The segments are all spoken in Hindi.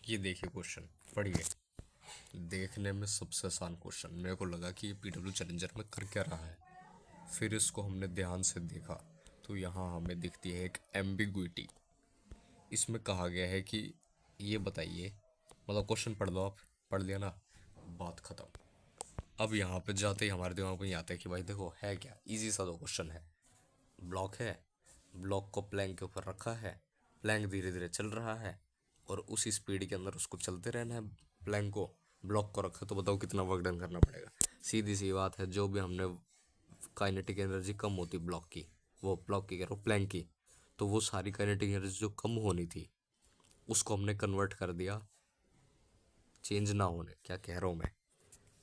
ये देखिए क्वेश्चन पढ़िए। देखने में सबसे आसान क्वेश्चन, मेरे को लगा कि ये पीडब्ल्यू चैलेंजर में कर क्या रहा है। फिर इसको हमने ध्यान से देखा तो यहाँ हमें दिखती है एक एम्बिग्विटी। इसमें कहा गया है कि ये बताइए, मतलब क्वेश्चन पढ़ लो आप, पढ़ लिया ना, बात खत्म। अब यहाँ पे जाते ही हमारे दिमाग में ये आता है कि भाई देखो है क्या, इजी सा तो क्वेश्चन है। ब्लॉक है, ब्लॉक को प्लैंक के ऊपर रखा है, प्लैंक धीरे धीरे चल रहा है और उसी स्पीड के अंदर उसको चलते रहना है। प्लैंक को, ब्लॉक को रखा तो बताओ कितना वर्क डन करना पड़ेगा। सीधी सी बात है, जो भी हमने काइनेटिक एनर्जी कम होती ब्लॉक की, वो ब्लॉक की कह रहा हूँ प्लैंक की, तो वो सारी काइनेटिक एनर्जी जो कम होनी थी उसको हमने कन्वर्ट कर दिया चेंज ना होने, क्या कह रहा हूँ मैं,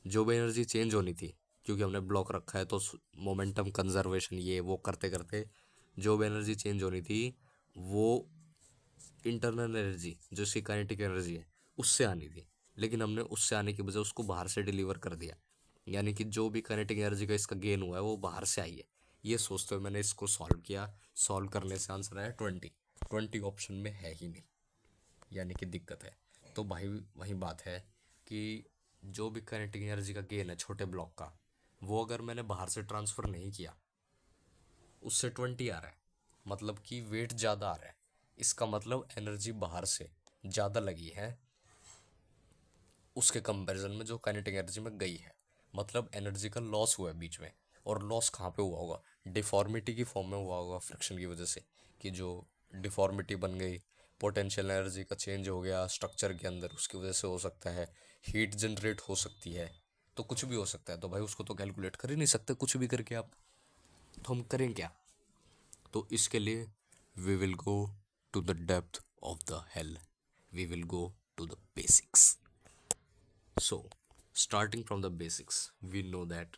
जो भी एनर्जी चेंज होनी थी, क्योंकि हमने ब्लॉक रखा है तो मोमेंटम कंजर्वेशन ये वो करते करते जो भी एनर्जी चेंज होनी थी वो इंटरनल एनर्जी जो इसकी काइनेटिक एनर्जी है उससे आनी थी। लेकिन हमने उससे आने की बजाय उसको बाहर से डिलीवर कर दिया, यानी कि जो भी काइनेटिक एनर्जी का इसका गेन हुआ है वो बाहर से आई है। ये सोचते हुए मैंने इसको सॉल्व किया। सॉल्व करने से आंसर आया 20। 20 ऑप्शन में है ही नहीं, यानी कि दिक्कत है। तो भाई वही बात है कि जो भी काइनेटिक एनर्जी का गेन है छोटे ब्लॉक का, वो अगर मैंने बाहर से ट्रांसफ़र नहीं किया उससे 20 आ रहा है, मतलब कि वेट ज़्यादा आ रहा है। इसका मतलब एनर्जी बाहर से ज़्यादा लगी है उसके कंपैरिजन में जो काइनेटिक एनर्जी में गई है, मतलब एनर्जी का लॉस हुआ है बीच में। और लॉस कहाँ पे हुआ होगा, डिफॉर्मिटी की फॉर्म में हुआ होगा, फ्रिक्शन की वजह से, कि जो डिफॉर्मिटी बन गई, पोटेंशियल एनर्जी का चेंज हो गया स्ट्रक्चर के अंदर, उसकी वजह से हो सकता है। हीट जनरेट हो सकती है, तो कुछ भी हो सकता है। तो भाई उसको तो कैलकुलेट कर ही नहीं सकते कुछ भी करके आप, तो हम करें क्या। तो इसके लिए we will go to the depth of the hell, we will go to the basics. So, starting from the basics, we know that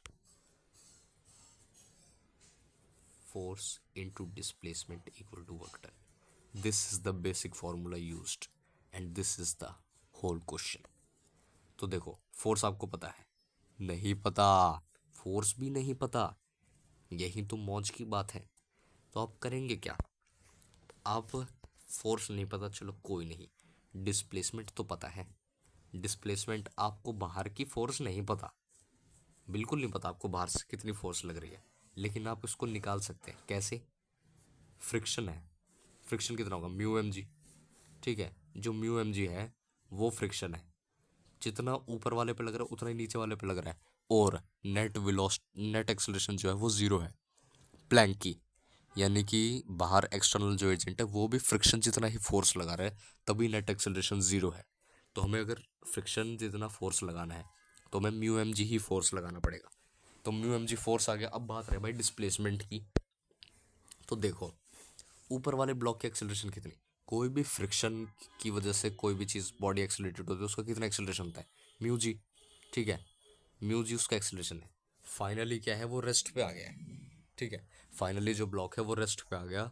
force into displacement equal to work done. This is the basic formula used and this is the whole question. तो देखो, फोर्स आपको पता है, नहीं पता, फोर्स भी नहीं पता, यही तो मौज की बात है। तो आप करेंगे क्या, आप फोर्स नहीं पता, चलो कोई नहीं, डिस्प्लेसमेंट तो पता है। डिस्प्लेसमेंट आपको बाहर की फोर्स नहीं पता, बिल्कुल नहीं पता आपको बाहर से कितनी फोर्स लग रही है, लेकिन आप इसको निकाल सकते हैं कैसे। फ्रिक्शन है, फ्रिक्शन कितना होगा, म्यू एम जी। ठीक है, जो म्यू एम जी है वो फ्रिक्शन है, जितना ऊपर वाले पे लग रहा है उतना ही नीचे वाले पे लग रहा है। और नेट एक्सेलरेशन जो है वो ज़ीरो है प्लैंक की, यानी कि बाहर एक्सटर्नल जो एजेंट है वो भी फ्रिक्शन जितना ही फोर्स लगा रहा है, तभी नेट एक्सेलरेशन ज़ीरो है। तो हमें अगर फ्रिक्शन जितना फोर्स लगाना है तो हमें म्यू एम जी ही फोर्स लगाना पड़ेगा। तो म्यू एम जी फोर्स आ गया। अब बात रहे भाई डिस्प्लेसमेंट की, तो देखो ऊपर वाले ब्लॉक की एक्सेलरेशन कितनी, कोई भी फ्रिक्शन की वजह से कोई भी चीज़ बॉडी एक्सेलरेटेड होती है उसका कितना एक्सेलरेशन होता है, म्यू जी। ठीक है, म्यू जी उसका एक्सेलरेशन है। फाइनली क्या है, वो रेस्ट पे आ गया है। ठीक है, फाइनली जो ब्लॉक है वो रेस्ट पे आ गया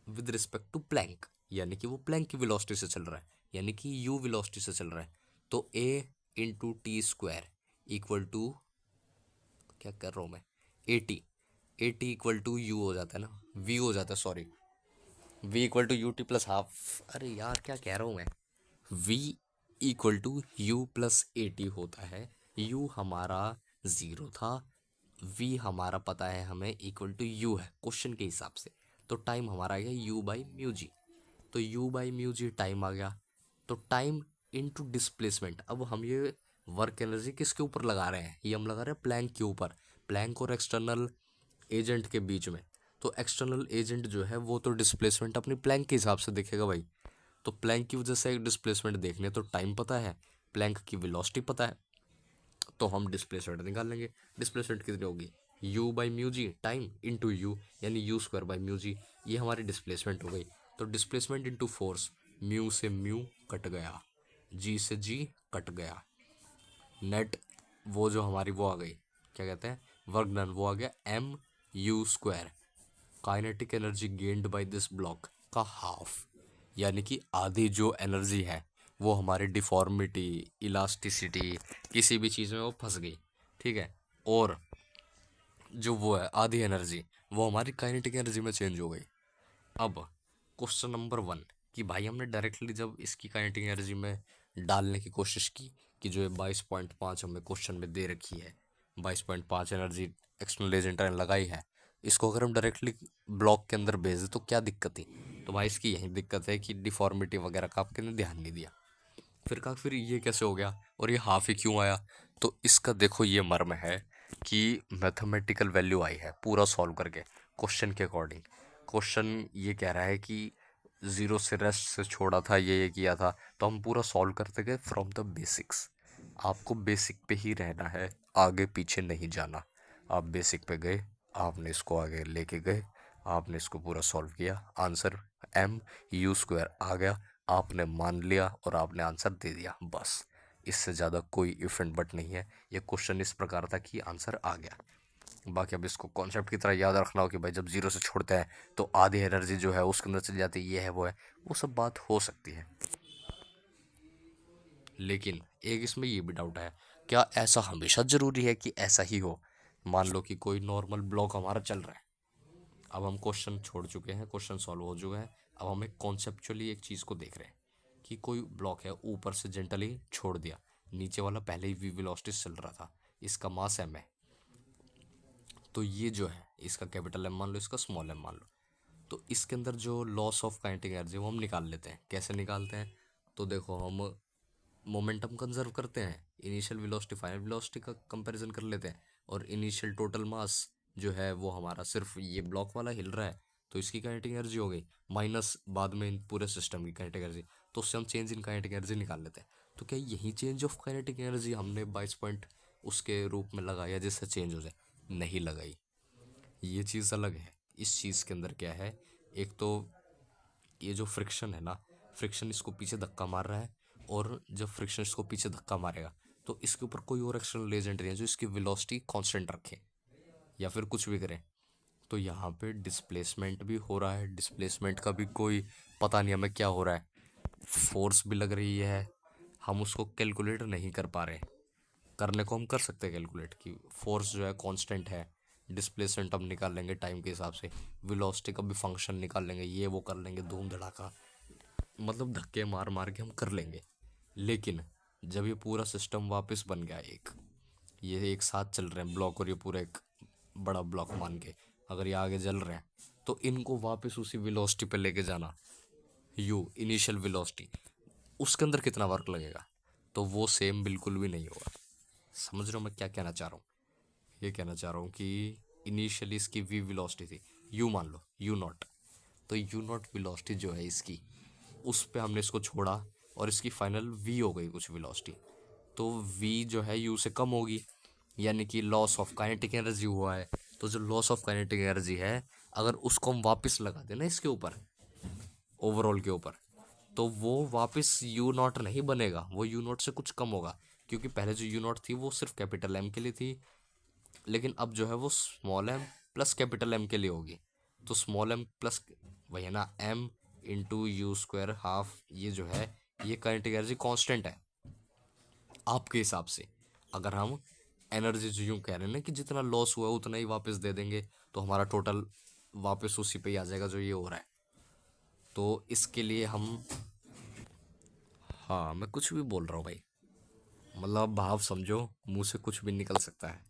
विद रिस्पेक्ट टू प्लैंक, यानी कि वो प्लैंक की वेलोसिटी से चल रहा है, यानी कि यू वेलोसिटी से चल रहा है। तो A into T square equal to, क्या कर रहा हूँ मैं, A T equal to U हो जाता है ना, वी हो जाता है, sorry, V equal to U T plus half. अरे यार क्या कह रहा हूँ मैं, V equal to U plus A T होता है। यू हमारा ज़ीरो था, वी हमारा पता है हमें इक्वल टू यू है क्वेश्चन के हिसाब से। तो टाइम हमारा आ गया यू बाई म्यू जी, तो U by mu G time आ गया। तो टाइम इनटू डिस्प्लेसमेंट, अब हम ये वर्क एनर्जी किसके ऊपर लगा रहे हैं, ये हम लगा रहे हैं प्लैंक के ऊपर, प्लैंक और एक्सटर्नल एजेंट के बीच में। तो एक्सटर्नल एजेंट जो है वो तो डिस्प्लेसमेंट अपनी प्लैंक के हिसाब से देखेगा भाई। तो प्लैंक की वजह से एक डिस्प्लेसमेंट देखने, तो टाइम पता है, प्लैंक की वेलोसिटी पता है, तो हम डिस्प्लेसमेंट निकाल लेंगे। डिस्प्लेसमेंट कितनी होगी, U by mu G time into U, यानी U square by mu G, ये हमारी डिस्प्लेसमेंट हो गई। तो डिस्प्लेसमेंट इंटू फोर्स, म्यू से म्यू कट गया, जी से जी कट गया, नेट वो जो हमारी वो आ गई, क्या कहते हैं, वर्क डन, वो आ गया M U square, kinetic energy gained by this block का हाफ, यानी कि आधी जो एनर्जी है वो हमारी डिफॉर्मिटी, इलास्टिसिटी, किसी भी चीज़ में वो फंस गई। ठीक है, और जो वो है आधी एनर्जी वो हमारी काइनेटिक एनर्जी में चेंज हो गई। अब क्वेश्चन नंबर 1, कि भाई हमने डायरेक्टली जब इसकी काइनेटिक एनर्जी में डालने की कोशिश की कि जो ये 22.5 हमें क्वेश्चन में दे रखी है, 22.5 एनर्जी एक्सटर्नल एजेंट ने लगाई है, इसको अगर हम डायरेक्टली ब्लॉक के अंदर भेज दें तो क्या दिक्कत थी? तो भाई इसकी यही दिक्कत है कि डिफॉर्मिटी वगैरह का आपने ध्यान नहीं दिया। फिर कहा फिर ये कैसे हो गया और ये हाफ ही क्यों आया? तो इसका देखो ये मर्म है कि मैथमेटिकल वैल्यू आई है पूरा सॉल्व करके क्वेश्चन के अकॉर्डिंग। क्वेश्चन ये कह रहा है कि ज़ीरो से रेस्ट से छोड़ा था, ये किया था, तो हम पूरा सॉल्व करते गए फ्रॉम द बेसिक्स। आपको बेसिक पे ही रहना है, आगे पीछे नहीं जाना। आप बेसिक पे गए, आपने इसको आगे लेके गए, आपने इसको पूरा सॉल्व किया, आंसर mu² आ गया, आपने मान लिया और आपने आंसर दे दिया, बस। इससे ज़्यादा कोई इफ एंड बट नहीं है। ये क्वेश्चन इस प्रकार था कि आंसर आ गया। बाकी अब इसको कॉन्सेप्ट की तरह याद रखना हो कि भाई जब जीरो से छोड़ते हैं तो आधी एनर्जी जो है उसके अंदर चली जाती है, ये है वो है, वो सब बात हो सकती है। लेकिन एक इसमें ये भी डाउट है, क्या ऐसा हमेशा ज़रूरी है कि ऐसा ही हो? मान लो कि कोई नॉर्मल ब्लॉक हमारा चल रहा है, अब हम क्वेश्चन छोड़ चुके हैं, क्वेश्चन सॉल्व हो चुका है, अब हम एक कॉन्सेप्चुअली एक चीज़ को देख रहे हैं कि कोई ब्लॉक है, ऊपर से जेंटली छोड़ दिया, नीचे वाला पहले ही वी वेलोसिटी चल रहा था, इसका मास m है, तो ये जो है इसका कैपिटल M मान लो, इसका स्मॉल m मान लो, तो इसके अंदर जो लॉस ऑफ काइनेटिक एनर्जी वो हम निकाल लेते हैं। कैसे निकालते हैं? तो देखो हम मोमेंटम कंजर्व करते हैं, इनिशियल वेलोसिटी फाइनल वेलोसिटी का कंपैरिजन कर लेते हैं, और इनिशियल टोटल मास जो है वो हमारा सिर्फ ये ब्लॉक वाला हिल रहा है, तो इसकी काइनेटिक एनर्जी हो गई, माइनस बाद में इन पूरे सिस्टम की काइनेटिक एनर्जी, तो उससे हम चेंज इन काइनेटिक एनर्जी निकाल लेते हैं। तो क्या यही चेंज ऑफ काइनेटिक एनर्जी हमने 22 पॉइंट उसके रूप में लगाया जिससे चेंज हो जाए? नहीं लगाई, ये चीज़ अलग है। इस चीज़ के अंदर क्या है, एक तो ये जो फ्रिक्शन है ना, फ्रिक्शन इसको पीछे धक्का मार रहा है, और जब फ्रिक्शन इसको पीछे धक्का मारेगा तो इसके ऊपर कोई और एक्सटर्नल एजेंट नहीं है जो इसकी वेलोसिटी कांस्टेंट रखे या फिर कुछ भी करे। तो यहाँ पे डिस्प्लेसमेंट भी हो रहा है, डिस्प्लेसमेंट का भी कोई पता नहीं हमें क्या हो रहा है, फोर्स भी लग रही है, हम उसको कैलकुलेट नहीं कर पा रहे। करने को हम कर सकते हैं कैलकुलेट कि फोर्स जो है कांस्टेंट है, डिस्प्लेसमेंट हम निकाल लेंगे टाइम के हिसाब से, वेलोसिटी का भी फंक्शन निकाल लेंगे, ये वो कर लेंगे, धूम धड़ाका, मतलब धक्के मार मार के हम कर लेंगे। लेकिन जब ये पूरा सिस्टम वापस बन गया, ये एक साथ चल रहे हैं ब्लॉक, और ये पूरा एक बड़ा ब्लॉक मान के अगर ये आगे चल रहे हैं, तो इनको वापस उसी वेलोसिटी पे लेके जाना, यू इनिशियल वेलोसिटी, उसके अंदर कितना वर्क लगेगा? तो वो सेम बिल्कुल भी नहीं होगा। समझ रहे हो मैं क्या कहना चाह रहा हूँ? ये कहना चाह रहा हूँ कि इनिशियली इसकी वी वेलोसिटी थी, यू मान लो, यू नॉट, तो यू नॉट वेलोसिटी जो है इसकी, उस पे हमने इसको छोड़ा और इसकी फाइनल वी हो गई कुछ वेलोसिटी, तो वी जो है यू से कम होगी, यानी कि लॉस ऑफ काइनेटिक एनर्जी हुआ है। तो जो लॉस ऑफ काइनेटिक एनर्जी है, अगर उसको हम वापस लगा दें ना इसके ऊपर, ओवरऑल के ऊपर, तो वो वापस यू नॉट नहीं बनेगा, वो यू नॉट से कुछ कम होगा, क्योंकि पहले जो यू नॉट थी वो सिर्फ कैपिटल एम के लिए थी, लेकिन अब जो है वो small M plus capital M के लिए होगी। तो स्मॉल एम प्लस, वही है ना, एम इंटू यू² हाफ, ये जो है ये काइनेटिक एनर्जी कांस्टेंट है आपके हिसाब से। अगर हम एनर्जी जो यूँ कह रहे हैं ना कि जितना लॉस हुआ है उतना ही वापस दे देंगे, तो हमारा टोटल वापस उसी पे ही आ जाएगा जो ये हो रहा है। तो इसके लिए हम, हाँ मैं कुछ भी बोल रहा हूँ भाई, मतलब भाव समझो, मुंह से कुछ भी निकल सकता है।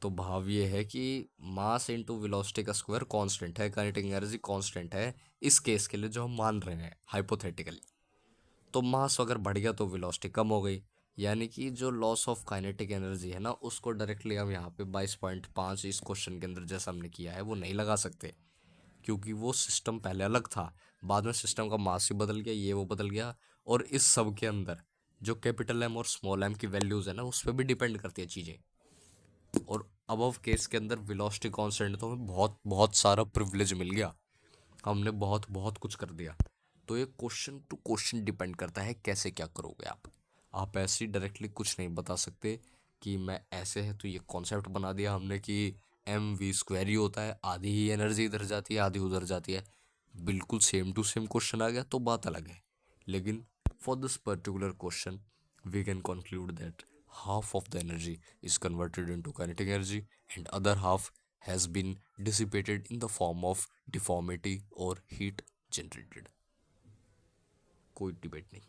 तो भाव ये है कि मास इंटू वेलोसिटी का स्क्वायर कांस्टेंट है, काइनेटिक एनर्जी कांस्टेंट है इस केस के लिए जो हम मान रहे हैं हाइपोथेटिकली। तो मास अगर बढ़ गया तो वेलोसिटी कम हो गई, यानी कि जो लॉस ऑफ काइनेटिक एनर्जी है ना, उसको डायरेक्टली हम यहाँ पे 22.5 इस क्वेश्चन के अंदर जैसा हमने किया है वो नहीं लगा सकते, क्योंकि वो सिस्टम पहले अलग था, बाद में सिस्टम का मास ही बदल गया, ये वो बदल गया, और इस सब के अंदर जो कैपिटल एम और स्मॉल एम की वैल्यूज़ है ना उस पर भी डिपेंड करती है चीज़ें। और अबव केस के अंदर वेलोसिटी कांस्टेंट, तो हमें बहुत बहुत सारा प्रिविलेज मिल गया, हमने बहुत बहुत कुछ कर दिया। तो ये क्वेश्चन टू क्वेश्चन डिपेंड करता है कैसे क्या करोगे आप ऐसे ही डायरेक्टली कुछ नहीं बता सकते कि मैं ऐसे है, तो ये कॉन्सेप्ट बना दिया हमने कि mv² ही होता है, आधी ही एनर्जी इधर जाती है आधी उधर जाती है, बिल्कुल सेम टू सेम क्वेश्चन आ गया तो बात अलग है। लेकिन for this particular question we can conclude that half of the energy is converted into kinetic energy and other half has been dissipated in the form of deformity or heat generated. कोई डिबेट नहीं।